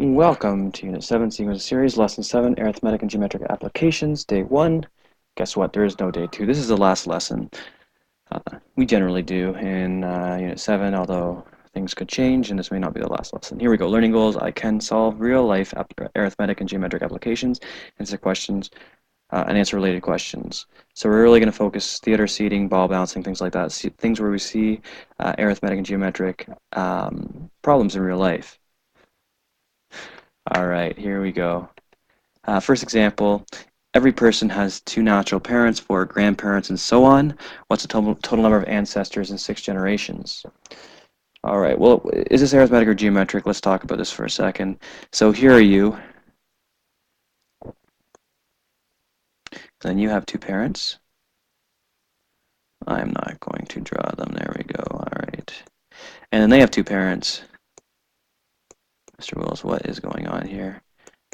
Welcome to Unit 7 Sequence Series, Lesson 7, Arithmetic and Geometric Applications, Day 1. Guess what? There is no Day 2. This is the last lesson. We generally do in Unit 7, although things could change, and this may not be the last lesson. Here we go. Learning goals. I can solve real-life arithmetic and geometric applications, answer questions, and answer related questions. So we're really going to focus theater, seating, ball bouncing, things like that, things where we see arithmetic and geometric problems in real life. All right, here we go. First example, every person has 2 natural parents, 4 grandparents, and so on. What's the total number of ancestors in 6 generations? All right, well, is this arithmetic or geometric? Let's talk about this for a second. So here are you. Then you have 2 parents. I'm not going to draw them. There we go. All right. And then they have 2 parents. Mr. Wills, what is going on here?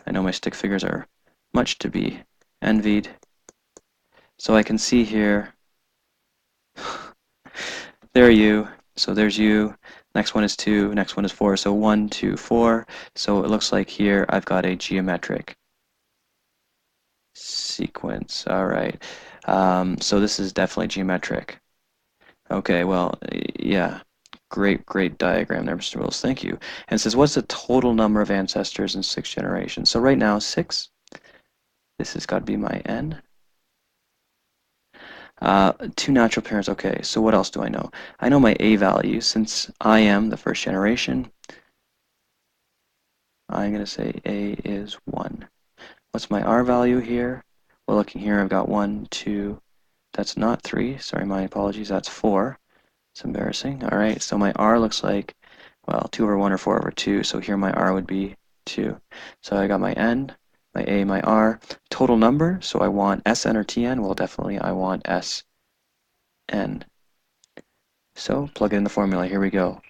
I know my stick figures are much to be envied. So I can see here, there are you, so there's you, next one is 2, next one is 4, so 1, 2, 4, so it looks like here I've got a geometric sequence. Alright, so this is definitely geometric. Okay, well, yeah, great diagram there, Mr. Wills, thank you. And it says, what's the total number of ancestors in 6 generations? So right now, 6, this has got to be my n. 2 natural parents, okay, so what else do I know? I know my a value, since I am the first generation, I'm going to say a is 1. What's my r value here? Well, looking here, I've got 1, 2, that's not 3, sorry, my apologies, that's 4. It's embarrassing. All right, so my r looks like, well, 2 over 1 or 4 over 2, so here my r would be 2. So I got my n, my a, my r. Total number, so I want Sn or Tn? Well, definitely I want Sn. So plug it in the formula, here we go.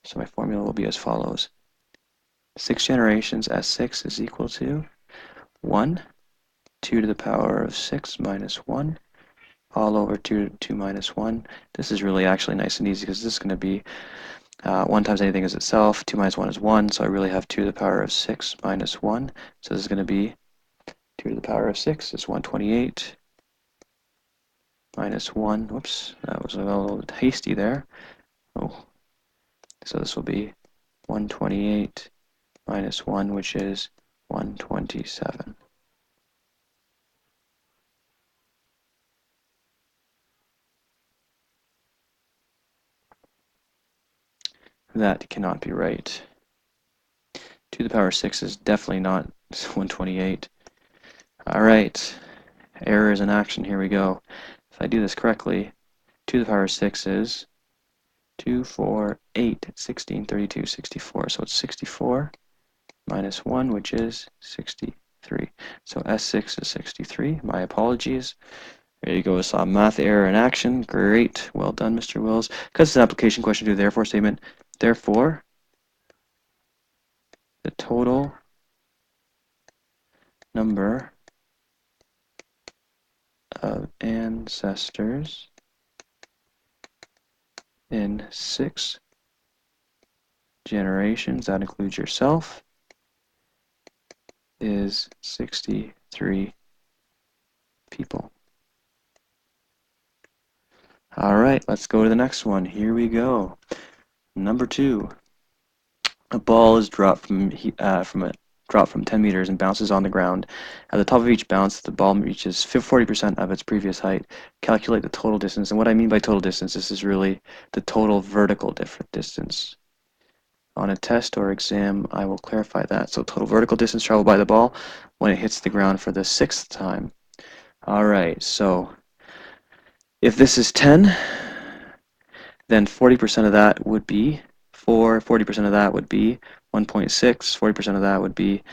So my formula will be as follows. 6 generations, S6 is equal to 1, 2 to the power of 6 minus 1, all over 2 to 2 minus 1. This is really actually nice and easy because this is going to be 1 times anything is itself, 2 minus 1 is 1, so I really have 2 to the power of 6 minus 1. So this is going to be 2 to the power of 6 is 128 minus 1. Whoops, that was a little hasty there. Oh, so this will be 128 minus 1, which is 127. That cannot be right. 2 to the power of 6 is definitely not 128. All right, error is in action. Here we go. If I do this correctly, 2 to the power of 6 is 2, 4, 8, 16, 32, 64. So it's 64 minus 1, which is 63. So S6 is 63. My apologies. There you go. I saw math error in action. Great. Well done, Mr. Wills. Because it's an application question, do the therefore statement. Therefore, the total number of ancestors in 6 generations, that includes yourself, is 63 people. All right, let's go to the next one. Here we go. Number 2. A ball is dropped from 10 meters and bounces on the ground. At the top of each bounce, the ball reaches 40% of its previous height. Calculate the total distance. And what I mean by total distance, this is really the total vertical distance. On a test or exam, I will clarify that. So total vertical distance traveled by the ball when it hits the ground for the 6th time. All right, so if this is 10, then 40% of that would be 4, 40% of that would be 1.6, 40% of that would be,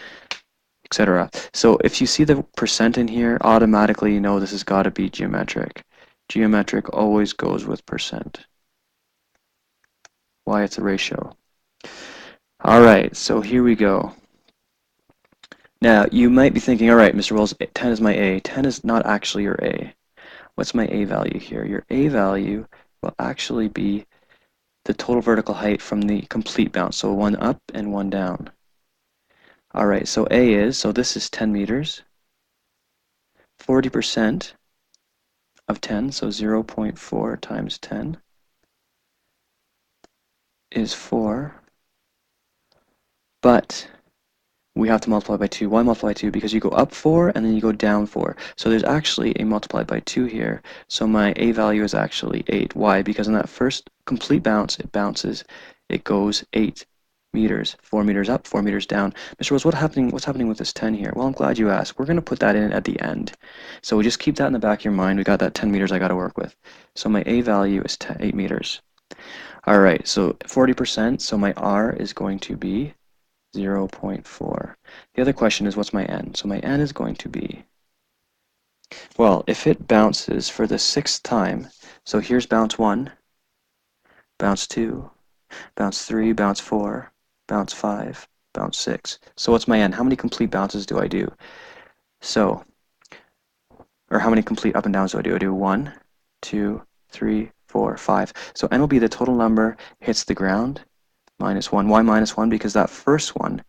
etc. So if you see the percent in here, automatically you know this has got to be geometric. Geometric always goes with percent. Why? It's a ratio. All right, so here we go. Now, you might be thinking, all right, Mr. Wills, 10 is my A. 10 is not actually your A. What's my A value here? Your A value will actually be the total vertical height from the complete bounce. So one up and one down. All right, so A is, so this is 10 meters. 40% of 10, so 0.4 times 10 is 4. But we have to multiply by 2. Why multiply by 2? Because you go up 4 and then you go down 4. So there's actually a multiplied by 2 here. So my A value is actually 8. Why? Because in that first complete bounce, it goes 8 meters. 4 meters up, 4 meters down. Mr. Rose, what's happening with this 10 here? Well, I'm glad you asked. We're going to put that in at the end. So we just keep that in the back of your mind. We got that 10 meters I got to work with. So my A value is 8 meters. All right, so 40%, so my R is going to be 0.4. The other question is, what's my n? So my n is going to be, well, if it bounces for the 6th time, so here's bounce 1, bounce 2, bounce 3, bounce 4, bounce 5, bounce 6. So what's my n? How many complete bounces do I do? So, or how many complete up and downs do I do? I do 1, 2, 3, 4, 5. So n will be the total number hits the ground minus 1. Why minus 1? Because that first one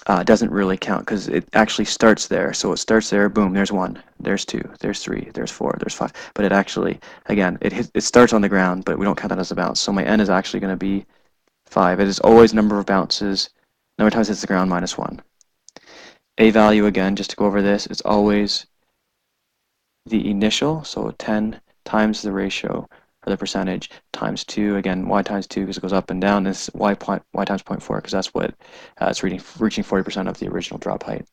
doesn't really count because it actually starts there. So it starts there, boom, there's 1, there's 2, there's 3, there's 4, there's 5. But it actually, again, it starts on the ground, but we don't count that as a bounce. So my n is actually going to be 5. It is always number of bounces, number of times it hits the ground minus 1. A value, again, just to go over this, is always the initial, so 10 times the ratio, or the percentage, times 2. Again, y times 2 because it goes up and down. This y times 0.4 because that's what it's reaching 40% of the original drop height.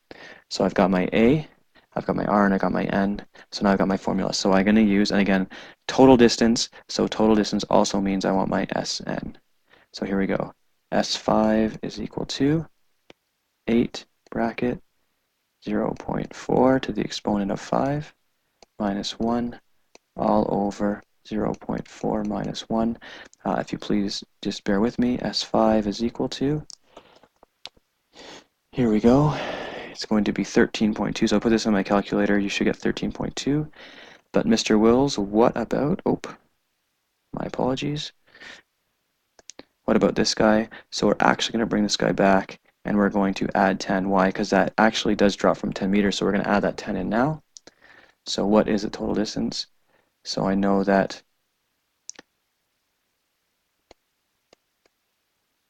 So I've got my A, I've got my R, and I got my N. So now I've got my formula. So I'm going to use, and again, total distance. So total distance also means I want my Sn. So here we go. S5 is equal to 8 bracket 0.4 to the exponent of 5 minus 1 all over 0.4 minus 1. If you please just bear with me, S5 is equal to, here we go, it's going to be 13.2. So I'll put this on my calculator. You should get 13.2. But Mr. Wills, what about, my apologies. What about this guy? So we're actually going to bring this guy back and we're going to add 10. Why? Because that actually does drop from 10 meters. So we're going to add that 10 in now. So what is the total distance? So I know that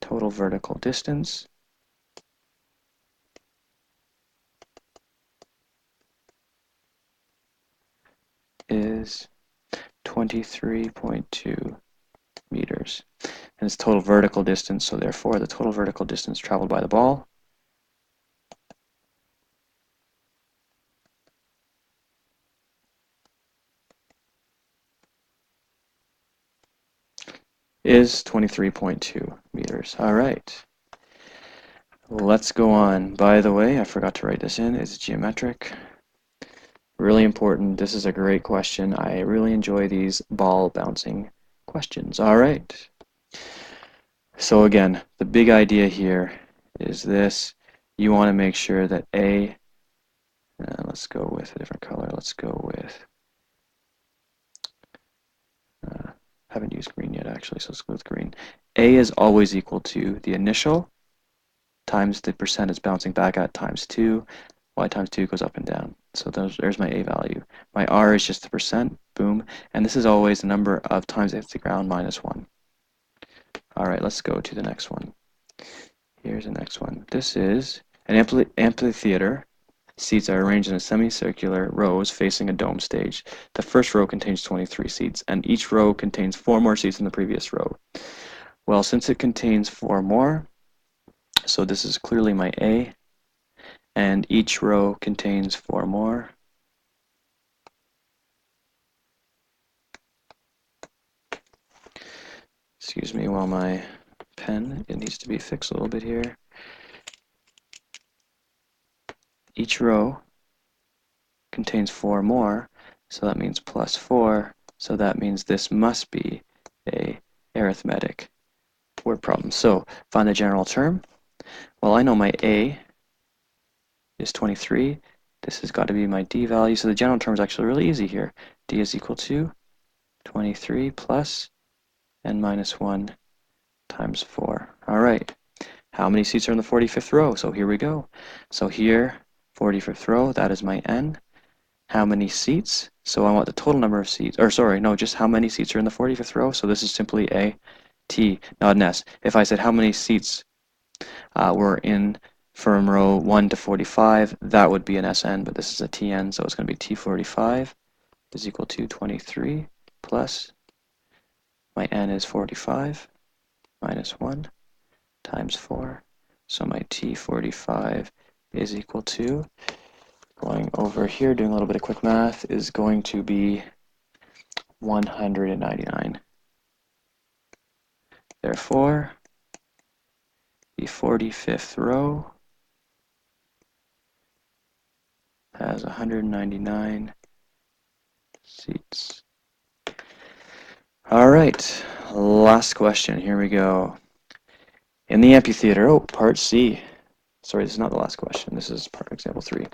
total vertical distance is 23.2 meters. And it's total vertical distance, so therefore the total vertical distance traveled by the ball is 23.2 meters. All right. Let's go on. By the way, I forgot to write this in. It's geometric. Really important. This is a great question. I really enjoy these ball bouncing questions. All right. So again, the big idea here is this. You want to make sure that A, let's go with a different color. Let's go with, haven't used green yet actually, so let's go with green. A is always equal to the initial times the percent it's bouncing back at times 2. Y times 2 goes up and down. So there's my A value. My R is just the percent, boom. And this is always the number of times it hits the ground minus 1. All right, let's go to the next one. Here's the next one. This is an amphitheater. Seats are arranged in a semicircular rows facing a dome stage. The first row contains 23 seats, and each row contains 4 more seats than the previous row. Well, since it contains 4 more, so this is clearly my A, and each row contains 4 more. Excuse me while my pen, it needs to be fixed a little bit here. Each row contains 4 more, so that means plus 4, so that means this must be a arithmetic word problem. So find the general term. Well, I know my A is 23. This has got to be my D value, so the general term is actually really easy here. D is equal to 23 plus n minus 1 times 4. All right. How many seats are in the 45th row? So here we go. So here, 45th row, that is my n. How many seats? So I want the total number of seats, or sorry, no, just how many seats are in the 45th row. So this is simply a t, not an s. If I said how many seats were in from row 1 to 45, that would be an SN, but this is a TN, so it's going to be T45 is equal to 23 plus my N is 45 minus 1 times 4. So my T45 is equal to, going over here, doing a little bit of quick math, is going to be 199. Therefore, the 45th row has 199 seats. All right, last question. Here we go. In the amphitheater, oh, part C. Sorry, this is not the last question. This is part example 3.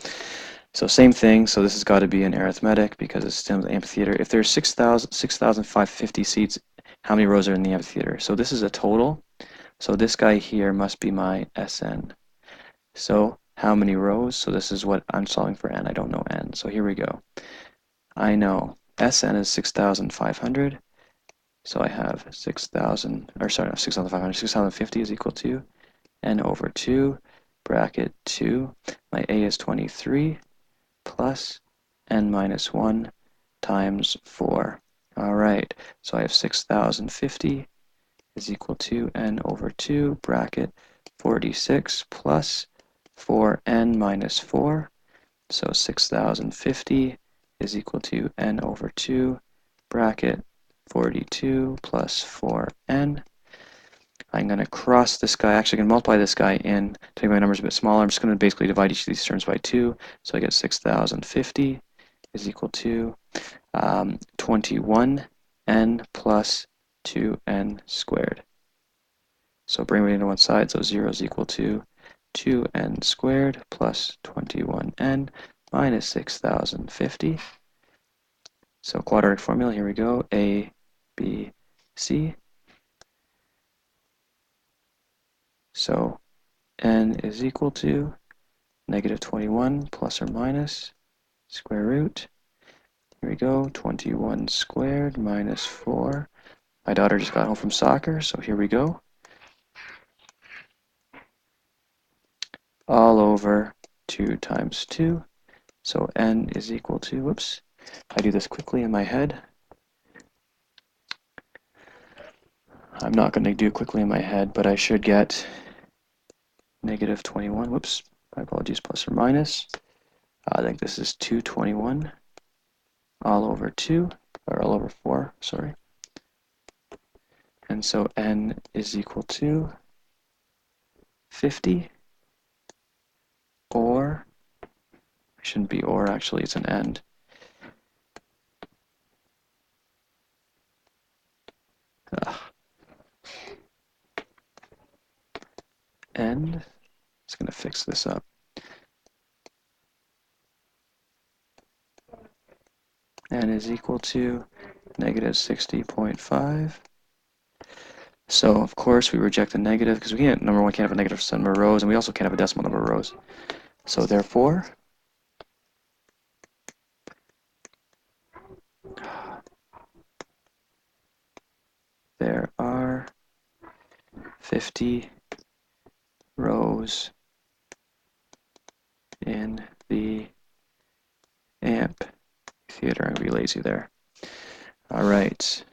So same thing. So this has got to be an arithmetic because it's still the amphitheater. If there's 6,550 seats, how many rows are in the amphitheater? So this is a total. So this guy here must be my SN. So how many rows? So this is what I'm solving for n. I don't know n. So here we go. I know SN is 6,500. So I have 6,000, or sorry, not 6,500, 6,050 is equal to n over 2, bracket 2. My a is 23 plus n minus 1 times 4. All right, so I have 6,050 is equal to n over 2, bracket 46 plus 4n minus 4. So 6,050 is equal to n over 2, bracket 42 plus 4n. I'm going to cross this guy, actually going to multiply this guy in to make my numbers a bit smaller. I'm just going to basically divide each of these terms by 2. So I get 6,050 is equal to 21n plus 2n squared. So bring it into one side, so 0 is equal to 2n squared plus 21n minus 6,050. So quadratic formula, here we go, A, B, C. So n is equal to negative 21 plus or minus square root. Here we go, 21 squared minus 4. My daughter just got home from soccer, so here we go. All over 2 times 2. So n is equal to, whoops, I do this quickly in my head. I'm not going to do it quickly in my head, but I should get negative 21, whoops, my apologies, plus or minus. I think this is 221 all over 2, or all over 4, sorry. And so n is equal to 50, or, it shouldn't be or, actually, it's an and. N, it's going to fix this up. N is equal to negative 60.5. So, of course, we reject the negative because we can't, number one, can't have a negative number of rows, and we also can't have a decimal number of rows. So, therefore, there are 50 rows in the amphitheater. I'm going to be lazy there. All right.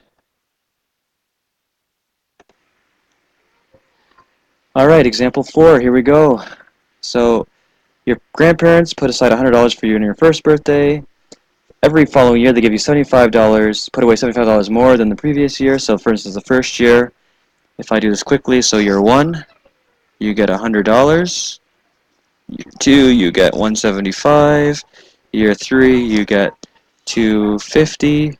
All right, example 4, here we go. So, your grandparents put aside $100 for you on your first birthday. Every following year, they give you $75, put away $75 more than the previous year. So, for instance, the first year, if I do this quickly, so year 1, you get $100. Year 2, you get $175. Year 3, you get $250,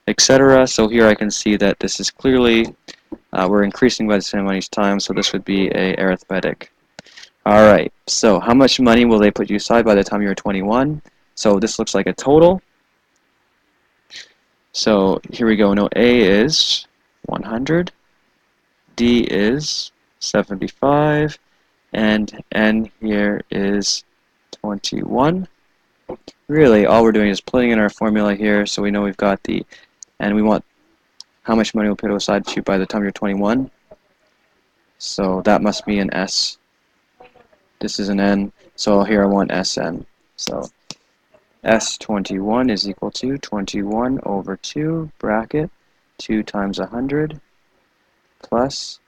etc. So here I can see that this is clearly, we're increasing by the same amount each time, so this would be a arithmetic. All right, so how much money will they put you aside by the time you're 21? So this looks like a total. So here we go. No, A is 100. D is 75. And N here is 21. Really, all we're doing is putting in our formula here, so we know we've got the, and we want how much money we'll put aside to by the time you're 21. So that must be an S. This is an N, so here I want SN. So S21 is equal to 21 over 2, bracket, 2 times 100, plus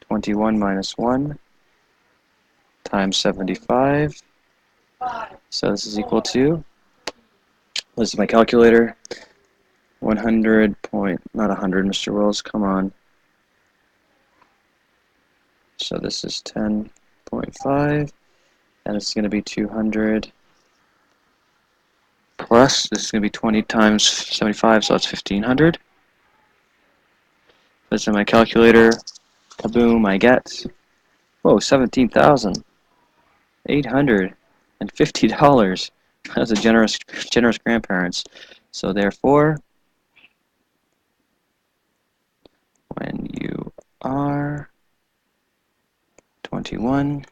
21 minus 1 times 75. So this is equal to, this is my calculator, 100 point, not 100, Mr. Wills, come on. So this is 10.5, and it's going to be 200 plus, this is going to be 20 times 75, so that's 1500. That's in my calculator. Kaboom, I get, whoa, $17,850. That's a generous grandparents. So therefore, when you are 21,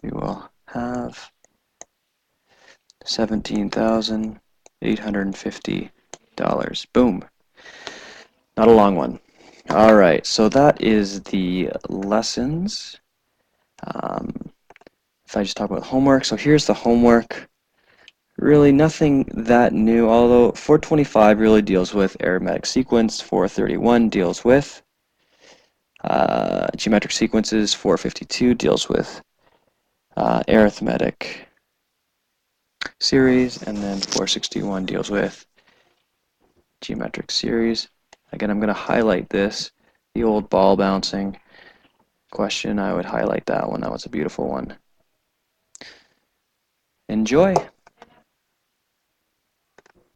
you will have $17,850. Boom. Not a long one. All right, so that is the lessons. If I just talk about homework, so here's the homework. Really nothing that new, although 425 really deals with arithmetic sequence, 431 deals with geometric sequences, 452 deals with arithmetic series, and then 461 deals with geometric series. Again, I'm going to highlight this, the old ball bouncing question. I would highlight that one. That was a beautiful one. Enjoy!